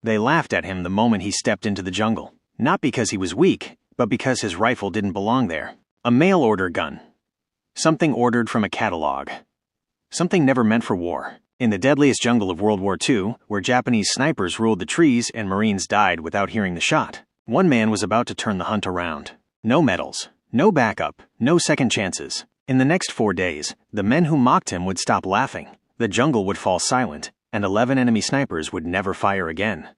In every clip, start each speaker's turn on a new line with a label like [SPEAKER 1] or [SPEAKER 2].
[SPEAKER 1] They laughed at him the moment he stepped into the jungle. Not because he was weak, but because his rifle didn't belong there. A mail-order gun. Something ordered from a catalog. Something never meant for war. In the deadliest jungle of World War II, where Japanese snipers ruled the trees and Marines died without hearing the shot, one man was about to turn the hunt around. No medals, no backup, no second chances. In the next 4 days, the men who mocked him would stop laughing, the jungle would fall silent, and 11 enemy snipers would never fire again.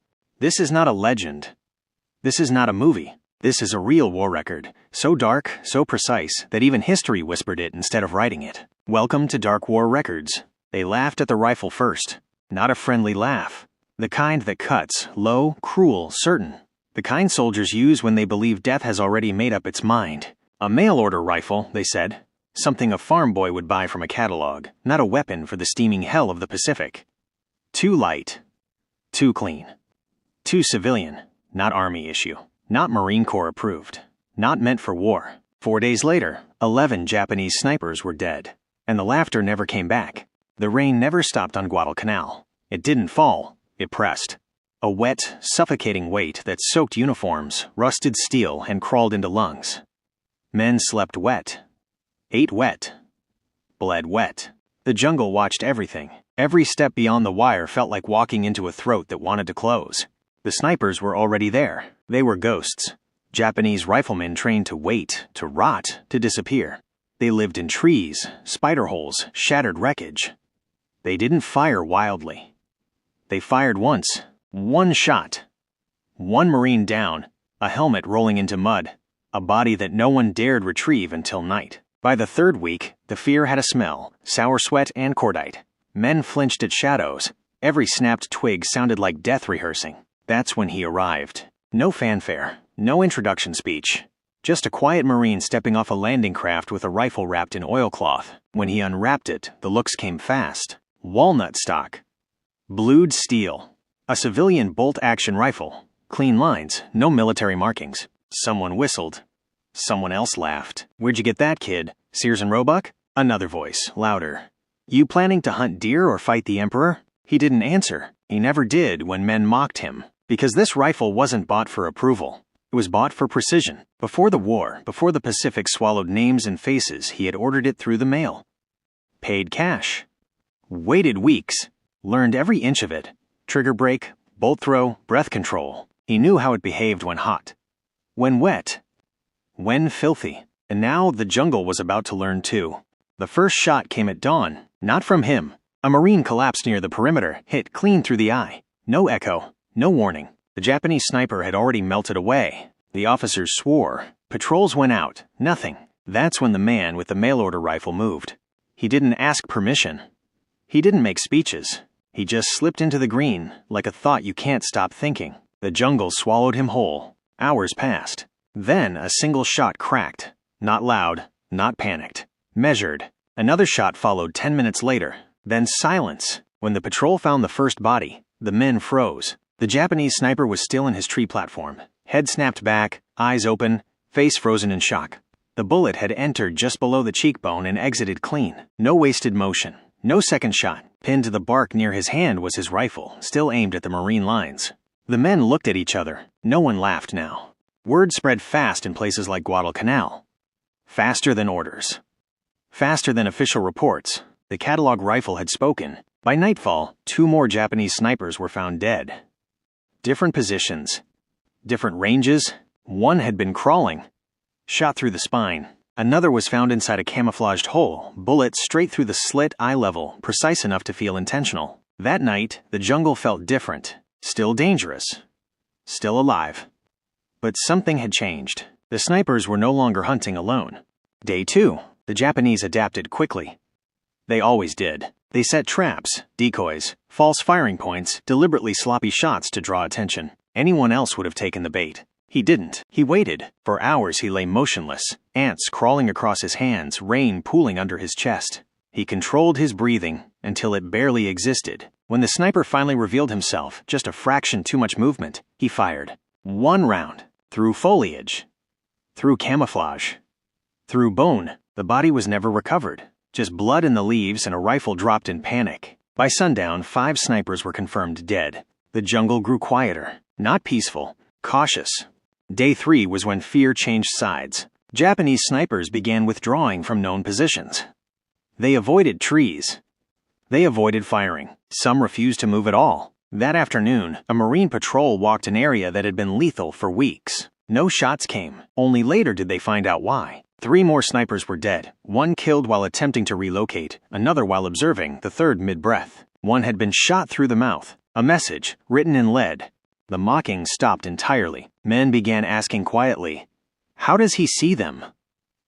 [SPEAKER 1] This is not a legend. This is not a movie. This is a real war record, so dark, so precise, that even history whispered it instead of writing it. Welcome to Dark War Records. They laughed at the rifle first. Not a friendly laugh. The kind that cuts, low, cruel, certain. The kind soldiers use when they believe death has already made up its mind. A mail-order rifle, they said. Something a farm boy would buy from a catalog, not a weapon for the steaming hell of the Pacific. Too light. Too clean. Too civilian. Not Army issue. Not Marine Corps approved. Not meant for war. 4 days later, 11 Japanese snipers were dead. And the laughter never came back. The rain never stopped on Guadalcanal. It didn't fall, it pressed. A wet, suffocating weight that soaked uniforms, rusted steel, and crawled into lungs. Men slept wet. Ate wet. Bled wet. The jungle watched everything. Every step beyond the wire felt like walking into a throat that wanted to close. The snipers were already there. They were ghosts. Japanese riflemen trained to wait, to rot, to disappear. They lived in trees, spider holes, shattered wreckage. They didn't fire wildly. They fired once. One shot. One Marine down. A helmet rolling into mud. A body that no one dared retrieve until night. By the 3rd week, the fear had a smell, sour sweat and cordite. Men flinched at shadows. Every snapped twig sounded like death rehearsing. That's when he arrived. No fanfare, no introduction speech. Just a quiet Marine stepping off a landing craft with a rifle wrapped in oilcloth. When he unwrapped it, the looks came fast. Walnut stock. Blued steel. A civilian bolt-action rifle. Clean lines, no military markings. Someone whistled. Someone else laughed. Where'd you get that, kid? Sears and Roebuck? Another voice, louder. You planning to hunt deer or fight the Emperor? He didn't answer. He never did when men mocked him. Because this rifle wasn't bought for approval. It was bought for precision. Before the war, before the Pacific swallowed names and faces, he had ordered it through the mail. Paid cash. Waited weeks. Learned every inch of it. Trigger break, bolt throw, breath control. He knew how it behaved when hot. When wet. When filthy. And now the jungle was about to learn too. The first shot came at dawn. Not from him. A Marine collapsed near the perimeter, hit clean through the eye. No echo. No warning. The Japanese sniper had already melted away. The officers swore. Patrols went out. Nothing. That's when the man with the mail-order rifle moved. He didn't ask permission. He didn't make speeches. He just slipped into the green, like a thought you can't stop thinking. The jungle swallowed him whole. Hours passed. Then a single shot cracked. Not loud, not panicked. Measured. Another shot followed 10 minutes later. Then silence. When the patrol found the first body, the men froze. The Japanese sniper was still in his tree platform. Head snapped back, eyes open, face frozen in shock. The bullet had entered just below the cheekbone and exited clean. No wasted motion. No second shot. Pinned to the bark near his hand was his rifle, still aimed at the Marine lines. The men looked at each other. No one laughed now. Word spread fast in places like Guadalcanal. Faster than orders. Faster than official reports. The catalog rifle had spoken. By nightfall, 2 more Japanese snipers were found dead. Different positions. Different ranges. One had been crawling. Shot through the spine. Another was found inside a camouflaged hole, bullet straight through the slit eye level, precise enough to feel intentional. That night, the jungle felt different. Still dangerous. Still alive. But something had changed. The snipers were no longer hunting alone. Day 2, the Japanese adapted quickly. They always did. They set traps, decoys, false firing points, deliberately sloppy shots to draw attention. Anyone else would have taken the bait. He didn't. He waited. For hours he lay motionless, ants crawling across his hands, rain pooling under his chest. He controlled his breathing until it barely existed. When the sniper finally revealed himself, just a fraction too much movement, he fired. 1 round. Through foliage. Through camouflage. Through bone. The body was never recovered. Just blood in the leaves and a rifle dropped in panic. By sundown, 5 snipers were confirmed dead. The jungle grew quieter, not peaceful, cautious. Day 3 was when fear changed sides. Japanese snipers began withdrawing from known positions. They avoided trees. They avoided firing. Some refused to move at all. That afternoon, a Marine patrol walked an area that had been lethal for weeks. No shots came. Only later did they find out why. 3 more snipers were dead. 1 killed while attempting to relocate, another while observing, the third mid-breath. 1 had been shot through the mouth. A message, written in lead. The mocking stopped entirely. Men began asking quietly, "How does he see them?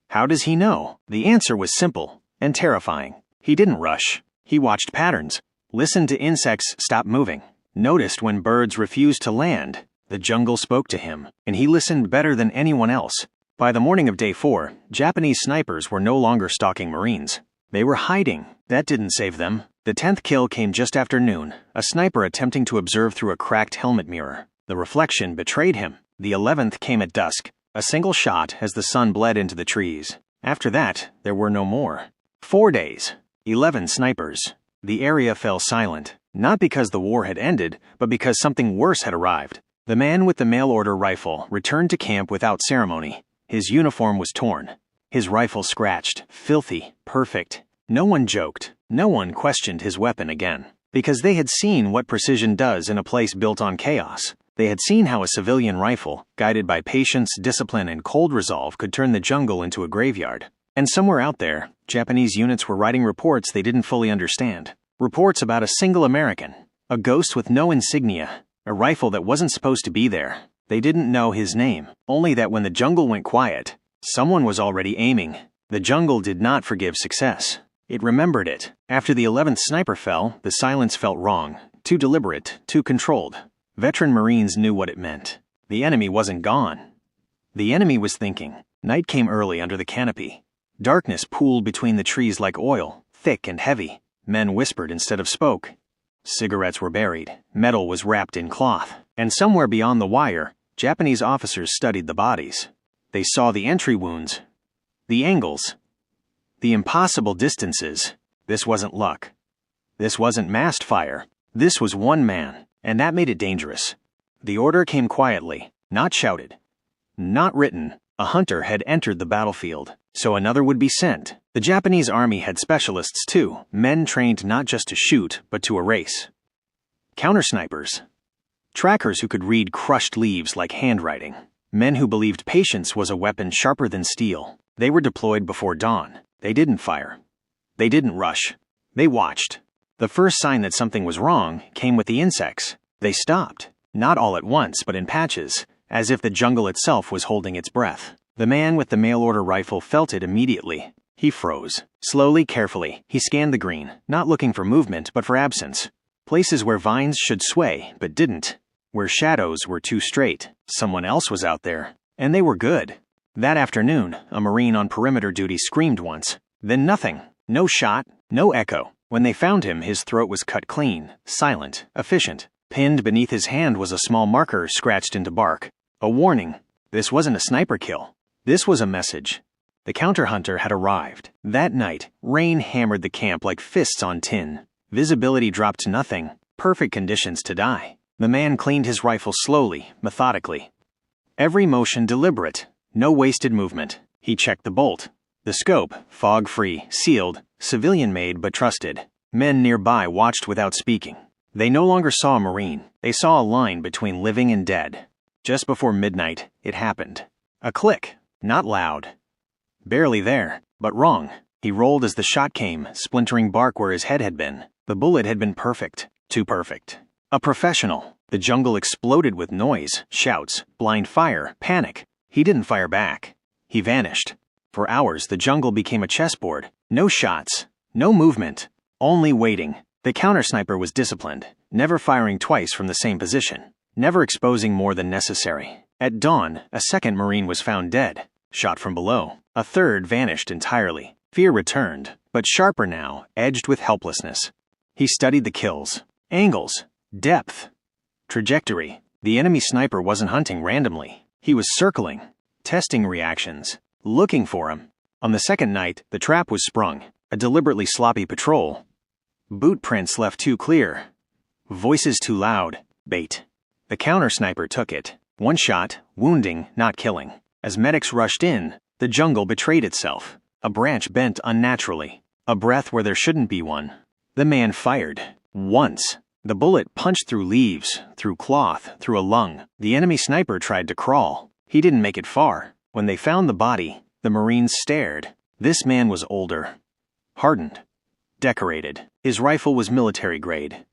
[SPEAKER 1] How does he know?" The answer was simple and terrifying. He didn't rush. He watched patterns, listened to insects stop moving, noticed when birds refused to land. The jungle spoke to him, and he listened better than anyone else. By the morning of day 4, Japanese snipers were no longer stalking Marines. They were hiding. That didn't save them. The 10th kill came just after noon, a sniper attempting to observe through a cracked helmet mirror. The reflection betrayed him. The 11th came at dusk, a single shot as the sun bled into the trees. After that, there were no more. 4 days, 11 snipers. The area fell silent, not because the war had ended, but because something worse had arrived. The man with the mail-order rifle returned to camp without ceremony. His uniform was torn. His rifle scratched, filthy, perfect. No one joked. No one questioned his weapon again. Because they had seen what precision does in a place built on chaos. They had seen how a civilian rifle, guided by patience, discipline, and cold resolve, could turn the jungle into a graveyard. And somewhere out there, Japanese units were writing reports they didn't fully understand. Reports about a single American, a ghost with no insignia, a rifle that wasn't supposed to be there. They didn't know his name, only that when the jungle went quiet, someone was already aiming. The jungle did not forgive success. It remembered it. After the 11th sniper fell, the silence felt wrong, too deliberate, too controlled. Veteran Marines knew what it meant. The enemy wasn't gone. The enemy was thinking. Night came early under the canopy. Darkness pooled between the trees like oil, thick and heavy. Men whispered instead of spoke. Cigarettes were buried. Metal was wrapped in cloth. And somewhere beyond the wire, Japanese officers studied the bodies. They saw the entry wounds, the angles, the impossible distances. This wasn't luck. This wasn't massed fire. This was one man, and that made it dangerous. The order came quietly, not shouted, not written. A hunter had entered the battlefield, so another would be sent. The Japanese army had specialists too, men trained not just to shoot, but to erase. Counter-snipers. Trackers who could read crushed leaves like handwriting. Men who believed patience was a weapon sharper than steel. They were deployed before dawn. They didn't fire. They didn't rush. They watched. The first sign that something was wrong came with the insects. They stopped, not all at once, but in patches, as if the jungle itself was holding its breath. The man with the mail-order rifle felt it immediately. He froze. Slowly, carefully, he scanned the green, not looking for movement, but for absence. Places where vines should sway, but didn't. Where shadows were too straight. Someone else was out there, and they were good. That afternoon, a Marine on perimeter duty screamed once. Then nothing. No shot, no echo. When they found him, his throat was cut clean, silent, efficient. Pinned beneath his hand was a small marker scratched into bark. A warning. This wasn't a sniper kill. This was a message. The counter-hunter had arrived. That night, rain hammered the camp like fists on tin. Visibility dropped to nothing. Perfect conditions to die. The man cleaned his rifle slowly, methodically. Every motion deliberate. No wasted movement. He checked the bolt. The scope, fog-free, sealed, civilian-made but trusted. Men nearby watched without speaking. They no longer saw a Marine. They saw a line between living and dead. Just before midnight, it happened. A click. Not loud. Barely there, but wrong. He rolled as the shot came, splintering bark where his head had been. The bullet had been perfect. Too perfect. A professional. The jungle exploded with noise, shouts, blind fire, panic. He didn't fire back. He vanished. For hours, the jungle became a chessboard. No shots. No movement. Only waiting. The counter-sniper was disciplined, never firing twice from the same position. Never exposing more than necessary. At dawn, a second Marine was found dead, shot from below. A third vanished entirely. Fear returned, but sharper now, edged with helplessness. He studied the kills. Angles. Depth. Trajectory. The enemy sniper wasn't hunting randomly. He was circling, testing reactions, looking for him. On the second night, the trap was sprung. A deliberately sloppy patrol. Boot prints left too clear. Voices too loud. Bait. The counter-sniper took it. One shot, wounding, not killing. As medics rushed in, the jungle betrayed itself. A branch bent unnaturally. A breath where there shouldn't be one. The man fired. Once. The bullet punched through leaves, through cloth, through a lung. The enemy sniper tried to crawl. He didn't make it far. When they found the body, the Marines stared. This man was older. Hardened. Decorated. His rifle was military grade.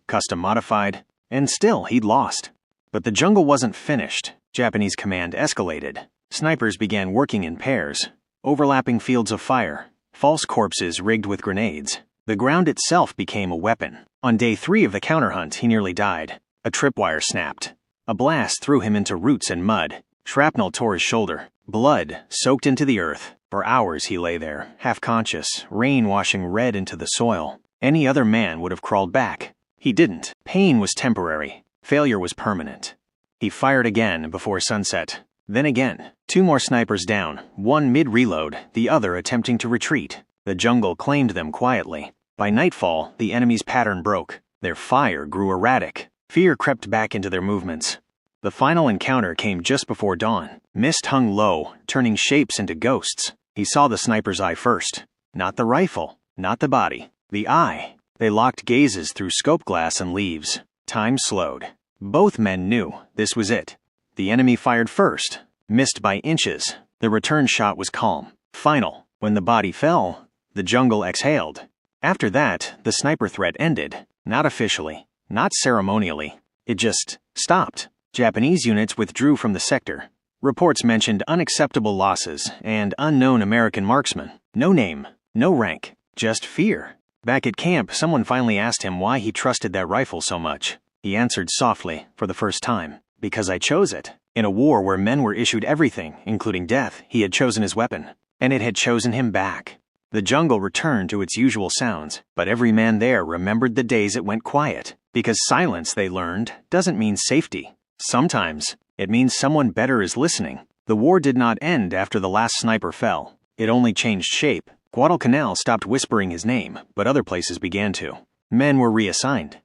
[SPEAKER 1] Custom modified. And still, he'd lost. But the jungle wasn't finished. Japanese command escalated. Snipers began working in pairs. Overlapping fields of fire. False corpses rigged with grenades. The ground itself became a weapon. On day 3 of the counterhunt, he nearly died. A tripwire snapped. A blast threw him into roots and mud. Shrapnel tore his shoulder. Blood soaked into the earth. For hours he lay there, half-conscious, rain washing red into the soil. Any other man would have crawled back. He didn't. Pain was temporary. Failure was permanent. He fired again before sunset. Then again. 2 more snipers down, one mid-reload, the other attempting to retreat. The jungle claimed them quietly. By nightfall, the enemy's pattern broke. Their fire grew erratic. Fear crept back into their movements. The final encounter came just before dawn. Mist hung low, turning shapes into ghosts. He saw the sniper's eye first. Not the rifle, not the body. The eye. They locked gazes through scope glass and leaves. Time slowed. Both men knew this was it. The enemy fired first. Missed by inches. The return shot was calm. Final. When the body fell, the jungle exhaled. After that, the sniper threat ended. Not officially. Not ceremonially. It just stopped. Japanese units withdrew from the sector. Reports mentioned unacceptable losses and unknown American marksmen. No name, no rank, just fear. Back at camp, someone finally asked him why he trusted that rifle so much. He answered softly, for the first time, "Because I chose it." In a war where men were issued everything, including death, he had chosen his weapon. And it had chosen him back. The jungle returned to its usual sounds, but every man there remembered the days it went quiet. Because silence, they learned, doesn't mean safety. Sometimes, it means someone better is listening. The war did not end after the last sniper fell. It only changed shape. Guadalcanal stopped whispering his name, but other places began to. Men were reassigned.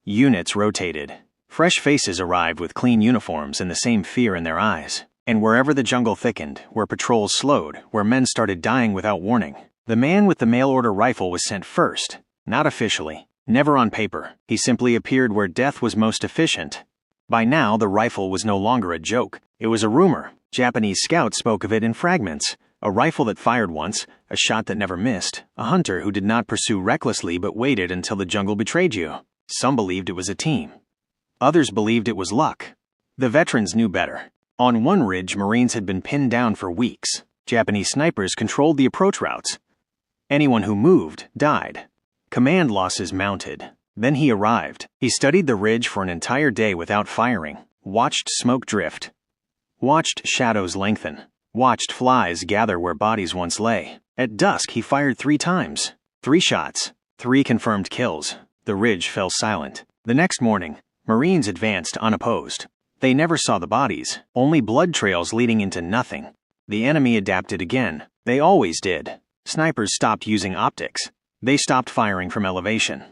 [SPEAKER 1] Units rotated. Fresh faces arrived with clean uniforms and the same fear in their eyes. And wherever the jungle thickened, where patrols slowed, where men started dying without warning, the man with the mail-order rifle was sent first. Not officially. Never on paper. He simply appeared where death was most efficient. By now, the rifle was no longer a joke. It was a rumor. Japanese scouts spoke of it in fragments. A rifle that fired once, a shot that never missed, a hunter who did not pursue recklessly but waited until the jungle betrayed you. Some believed it was a team. Others believed it was luck. The veterans knew better. On one ridge, Marines had been pinned down for weeks. Japanese snipers controlled the approach routes. Anyone who moved died. Command losses mounted. Then he arrived. He studied the ridge for an entire day without firing. Watched smoke drift. Watched shadows lengthen. Watched flies gather where bodies once lay. At dusk, he fired 3 times. 3 shots. 3 confirmed kills. The ridge fell silent. The next morning, Marines advanced unopposed. They never saw the bodies, only blood trails leading into nothing. The enemy adapted again. They always did. Snipers stopped using optics. They stopped firing from elevation.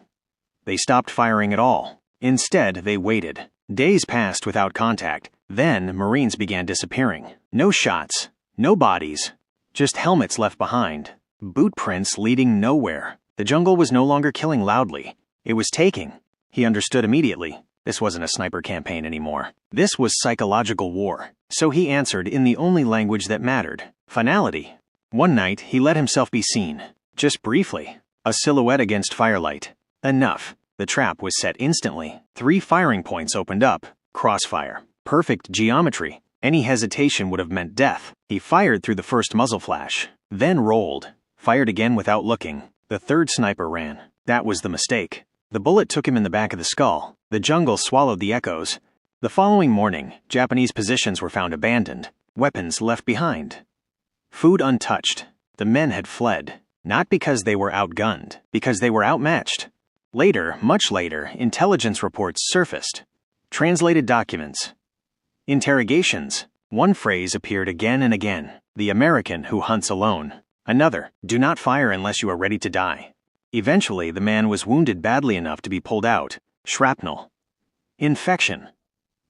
[SPEAKER 1] They stopped firing at all. Instead, they waited. Days passed without contact. Then, Marines began disappearing. No shots. No bodies. Just helmets left behind. Boot prints leading nowhere. The jungle was no longer killing loudly. It was taking. He understood immediately. This wasn't a sniper campaign anymore. This was psychological war. So he answered in the only language that mattered. Finality. One night, he let himself be seen. Just briefly. A silhouette against firelight. Enough. The trap was set instantly. 3 firing points opened up. Crossfire. Perfect geometry. Any hesitation would have meant death. He fired through the first muzzle flash. Then rolled. Fired again without looking. The 3rd sniper ran. That was the mistake. The bullet took him in the back of the skull. The jungle swallowed the echoes. The following morning, Japanese positions were found abandoned. Weapons left behind. Food untouched. The men had fled. Not because they were outgunned. Because they were outmatched. Later, much later, intelligence reports surfaced. Translated documents. Interrogations. One phrase appeared again and again. The American who hunts alone. Another. Do not fire unless you are ready to die. Eventually, the man was wounded badly enough to be pulled out. Shrapnel. infection,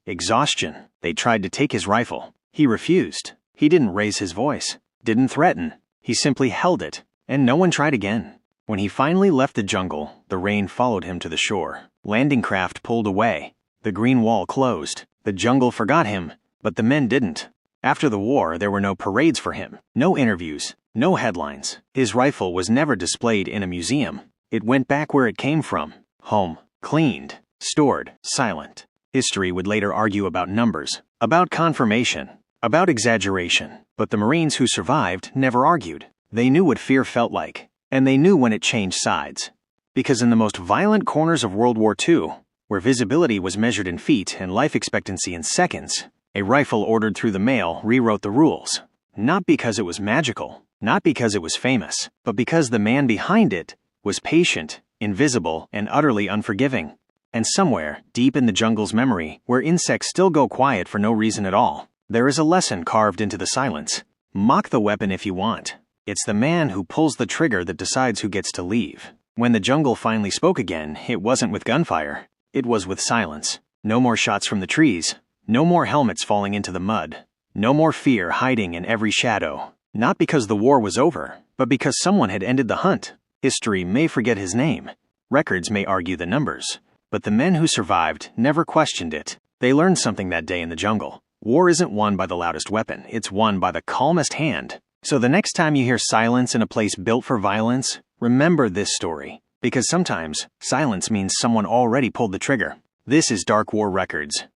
[SPEAKER 1] exhaustion. They tried to take his rifle. He refused. He didn't raise his voice, didn't threaten. He simply held it, and no one tried again. When he finally left the jungle, the rain followed him to the shore. Landing craft pulled away. The green wall closed. The jungle forgot him, but the men didn't. After the war, there were no parades for him, no interviews, no headlines. His rifle was never displayed in a museum. It went back where it came from, home, cleaned, stored, silent. History would later argue about numbers, about confirmation, about exaggeration, but the Marines who survived never argued. They knew what fear felt like, and they knew when it changed sides. Because in the most violent corners of World War II, where visibility was measured in feet and life expectancy in seconds, a rifle ordered through the mail rewrote the rules. Not because it was magical, not because it was famous, but because the man behind it was patient, invisible, and utterly unforgiving. And somewhere, deep in the jungle's memory, where insects still go quiet for no reason at all, there is a lesson carved into the silence. Mock the weapon if you want. It's the man who pulls the trigger that decides who gets to leave. When the jungle finally spoke again, it wasn't with gunfire. It was with silence. No more shots from the trees. No more helmets falling into the mud. No more fear hiding in every shadow. Not because the war was over, but because someone had ended the hunt. History may forget his name. Records may argue the numbers. But the men who survived never questioned it. They learned something that day in the jungle. War isn't won by the loudest weapon. It's won by the calmest hand. So the next time you hear silence in a place built for violence, remember this story. Because sometimes, silence means someone already pulled the trigger. This is Dark War Records.